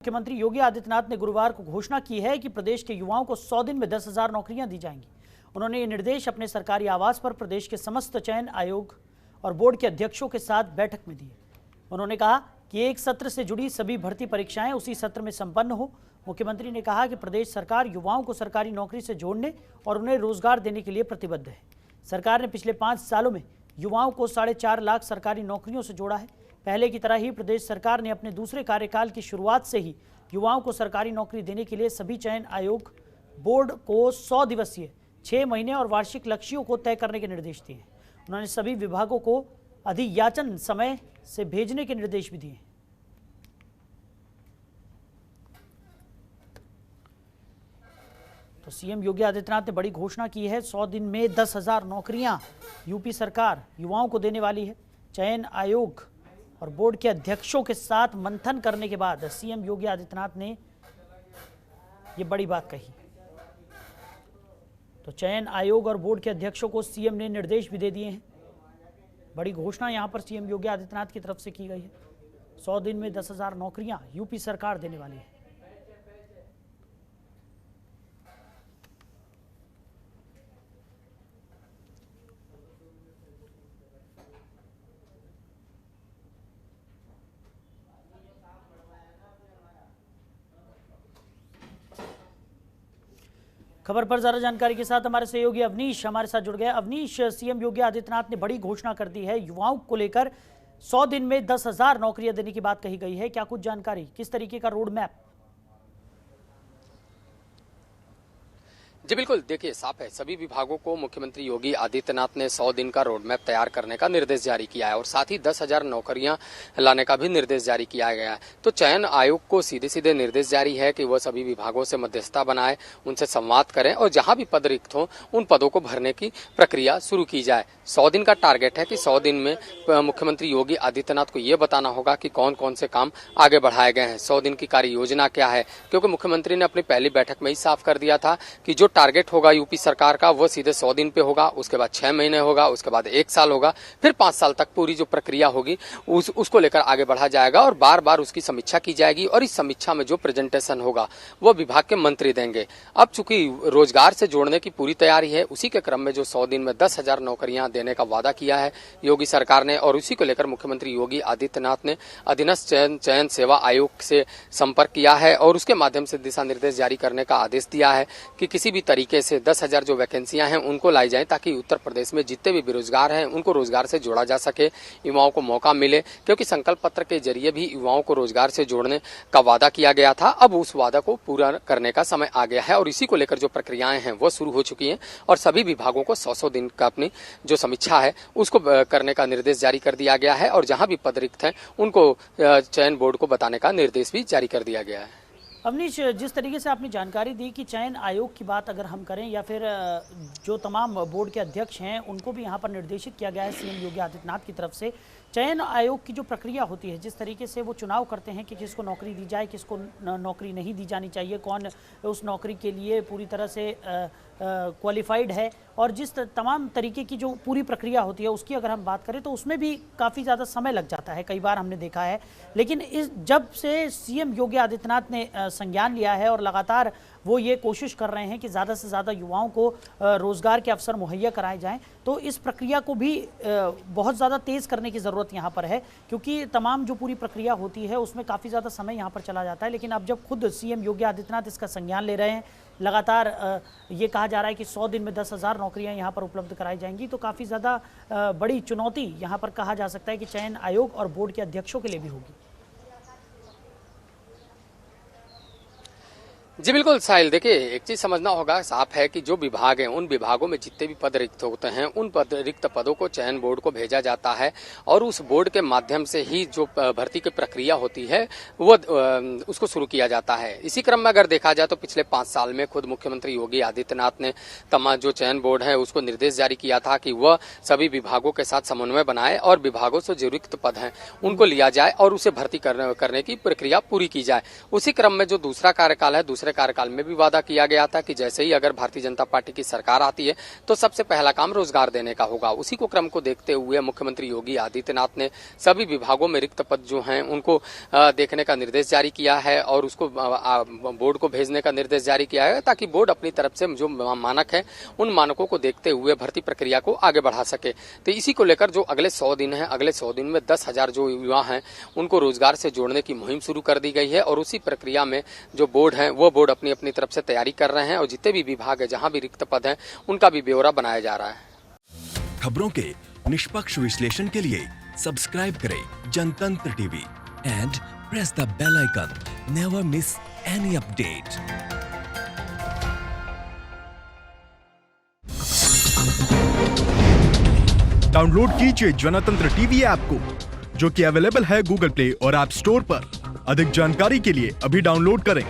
मुख्यमंत्री योगी आदित्यनाथ ने गुरुवार को घोषणा की है कि प्रदेश के युवाओं को 100 दिन में 10,000 नौकरियां दी जाएंगी। उन्होंने ये निर्देश अपने सरकारी आवास पर प्रदेश के समस्त चयन आयोग और बोर्ड के अध्यक्षों के साथ बैठक में दिए। उन्होंने कहा कि एक सत्र से जुड़ी सभी भर्ती परीक्षाएं उसी सत्र में संपन्न हो। मुख्यमंत्री ने कहा कि प्रदेश सरकार युवाओं को सरकारी नौकरी से जोड़ने और उन्हें रोजगार देने के लिए प्रतिबद्ध है। सरकार ने पिछले 5 सालों में युवाओं को 4.5 लाख सरकारी नौकरियों से जोड़ा है। पहले की तरह ही प्रदेश सरकार ने अपने दूसरे कार्यकाल की शुरुआत से ही युवाओं को सरकारी नौकरी देने के लिए सभी चयन आयोग बोर्ड को 100 दिवसीय, 6 महीने और वार्षिक लक्ष्यों को तय करने के निर्देश दिए। उन्होंने सभी विभागों को अधियाचन समय से भेजने के निर्देश भी दिए। तो सीएम योगी आदित्यनाथ ने बड़ी घोषणा की है। 100 दिन में 10,000 नौकरियां यूपी सरकार युवाओं को देने वाली है। चयन आयोग और बोर्ड के अध्यक्षों के साथ मंथन करने के बाद सीएम योगी आदित्यनाथ ने ये बड़ी बात कही। तो चयन आयोग और बोर्ड के अध्यक्षों को सीएम ने निर्देश भी दे दिए हैं। बड़ी घोषणा यहां पर सीएम योगी आदित्यनाथ की तरफ से की गई है। 100 दिन में 10,000 नौकरियां यूपी सरकार देने वाली है। खबर पर ज्यादा जानकारी के साथ हमारे सहयोगी अवनीश हमारे साथ जुड़ गया। अवनीश, सीएम योगी आदित्यनाथ ने बड़ी घोषणा कर दी है। युवाओं को लेकर 100 दिन में 10,000 नौकरियां देने की बात कही गई है। क्या कुछ जानकारी, किस तरीके का रोड मैप? जी बिल्कुल, देखिए साफ है, सभी विभागों को मुख्यमंत्री योगी आदित्यनाथ ने 100 दिन का रोड मैप तैयार करने का निर्देश जारी किया है और साथ ही 10,000 नौकरियां लाने का भी निर्देश जारी किया गया है। तो चयन आयोग को सीधे सीधे निर्देश जारी है कि वह सभी विभागों से मध्यस्थता बनाए, उनसे संवाद करें और जहां भी पद रिक्त हो उन पदों को भरने की प्रक्रिया शुरू की जाए। 100 दिन का टारगेट है कि 100 दिन में मुख्यमंत्री योगी आदित्यनाथ को ये बताना होगा कि कौन कौन से काम आगे बढ़ाए गए हैं, 100 दिन की कार्य योजना क्या है। क्योंकि मुख्यमंत्री ने अपनी पहली बैठक में ही साफ कर दिया था कि जो टारगेट होगा यूपी सरकार का वो सीधे 100 दिन पे होगा, उसके बाद 6 महीने होगा, उसके बाद 1 साल होगा, फिर 5 साल तक पूरी जो प्रक्रिया होगी उसको लेकर आगे बढ़ा जाएगा और बार बार उसकी समीक्षा की जाएगी और इस समीक्षा में जो प्रेजेंटेशन होगा वो विभाग के मंत्री देंगे। अब चूंकि रोजगार से जोड़ने की पूरी तैयारी है, उसी के क्रम में जो 100 दिन में 10,000 नौकरियां देने का वादा किया है योगी सरकार ने और उसी को लेकर मुख्यमंत्री योगी आदित्यनाथ ने अधीनस्थ चयन सेवा आयोग से संपर्क किया है और उसके माध्यम से दिशा निर्देश जारी करने का आदेश दिया है कि किसी भी तरीके से 10,000 जो वैकेंसियां हैं उनको लाई जाए ताकि उत्तर प्रदेश में जितने भी बेरोजगार हैं उनको रोजगार से जोड़ा जा सके, युवाओं को मौका मिले। क्योंकि संकल्प पत्र के जरिए भी युवाओं को रोजगार से जोड़ने का वादा किया गया था। अब उस वादा को पूरा करने का समय आ गया है और इसी को लेकर जो प्रक्रियाएं हैं वो शुरू हो चुकी हैं और सभी विभागों को 100 दिन का अपनी जो समीक्षा है उसको करने का निर्देश जारी कर दिया गया है और जहां भी पद रिक्त हैं उनको चयन बोर्ड को बताने का निर्देश भी जारी कर दिया गया है। अवनीश, जिस तरीके से आपने जानकारी दी कि चयन आयोग की बात अगर हम करें या फिर जो तमाम बोर्ड के अध्यक्ष हैं उनको भी यहाँ पर निर्देशित किया गया है सीएम योगी आदित्यनाथ की तरफ से। चयन आयोग की जो प्रक्रिया होती है, जिस तरीके से वो चुनाव करते हैं कि किसको नौकरी दी जाए, किसको नौकरी नहीं दी जानी चाहिए, कौन उस नौकरी के लिए पूरी तरह से क्वालिफाइड है और जिस तमाम तरीके की जो पूरी प्रक्रिया होती है उसकी अगर हम बात करें तो उसमें भी काफ़ी ज़्यादा समय लग जाता है, कई बार हमने देखा है। लेकिन जब से सीएम योगी आदित्यनाथ ने संज्ञान लिया है और लगातार वो ये कोशिश कर रहे हैं कि ज़्यादा से ज़्यादा युवाओं को रोज़गार के अवसर मुहैया कराए जाएं, तो इस प्रक्रिया को भी बहुत ज़्यादा तेज़ करने की ज़रूरत यहाँ पर है क्योंकि तमाम जो पूरी प्रक्रिया होती है उसमें काफ़ी ज़्यादा समय यहाँ पर चला जाता है। लेकिन अब जब खुद सीएम योगी आदित्यनाथ इसका संज्ञान ले रहे हैं, लगातार ये कहा जा रहा है कि 100 दिन में 10,000 नौकरियां यहाँ पर उपलब्ध कराई जाएंगी, तो काफ़ी ज़्यादा बड़ी चुनौती यहाँ पर कहा जा सकता है कि चयन आयोग और बोर्ड के अध्यक्षों के लिए भी होगी। जी बिल्कुल साहिल, देखिए एक चीज समझना होगा, साफ है कि जो विभाग हैं उन विभागों में जितने भी पद रिक्त होते हैं उन रिक्त पदों को चयन बोर्ड को भेजा जाता है और उस बोर्ड के माध्यम से ही जो भर्ती की प्रक्रिया होती है वो उसको शुरू किया जाता है। इसी क्रम में अगर देखा जाए तो पिछले 5 साल में खुद मुख्यमंत्री योगी आदित्यनाथ ने तमाम जो चयन बोर्ड है उसको निर्देश जारी किया था कि वह सभी विभागों के साथ समन्वय बनाए और विभागों से जो रिक्त पद हैं उनको लिया जाए और उसे भर्ती करने की प्रक्रिया पूरी की जाए। उसी क्रम में जो दूसरा कार्यकाल है, दूसरे केंद्र कार्यकाल में भी वादा किया गया था कि जैसे ही अगर भारतीय जनता पार्टी की सरकार आती है तो सबसे पहला काम रोजगार देने का होगा। उसी को क्रम को देखते हुए मुख्यमंत्री योगी आदित्यनाथ ने सभी विभागों में रिक्त पद जो हैं उनको देखने का निर्देश जारी किया है और उसको बोर्ड को भेजने का निर्देश जारी किया है, ताकि बोर्ड अपनी तरफ से जो मानक है उन मानकों को देखते हुए भर्ती प्रक्रिया को आगे बढ़ा सके। तो इसी को लेकर जो अगले 100 दिन है, अगले 100 दिन में 10,000 जो युवा हैं उनको रोजगार से जोड़ने की मुहिम शुरू कर दी गई है और उसी प्रक्रिया में जो बोर्ड है वो बोर्ड अपनी अपनी तरफ से तैयारी कर रहे हैं और जितने भी विभाग है जहां भी रिक्त पद है उनका भी ब्यौरा बनाया जा रहा है। खबरों के निष्पक्ष विश्लेषण के लिए सब्सक्राइब करें Jantantra TV and press the bell icon. Never miss any update. Download कीजिए जनतंत्र टीवी ऐप को, जो कि अवेलेबल है गूगल प्ले और ऐप स्टोर पर। अधिक जानकारी के लिए अभी डाउनलोड करें।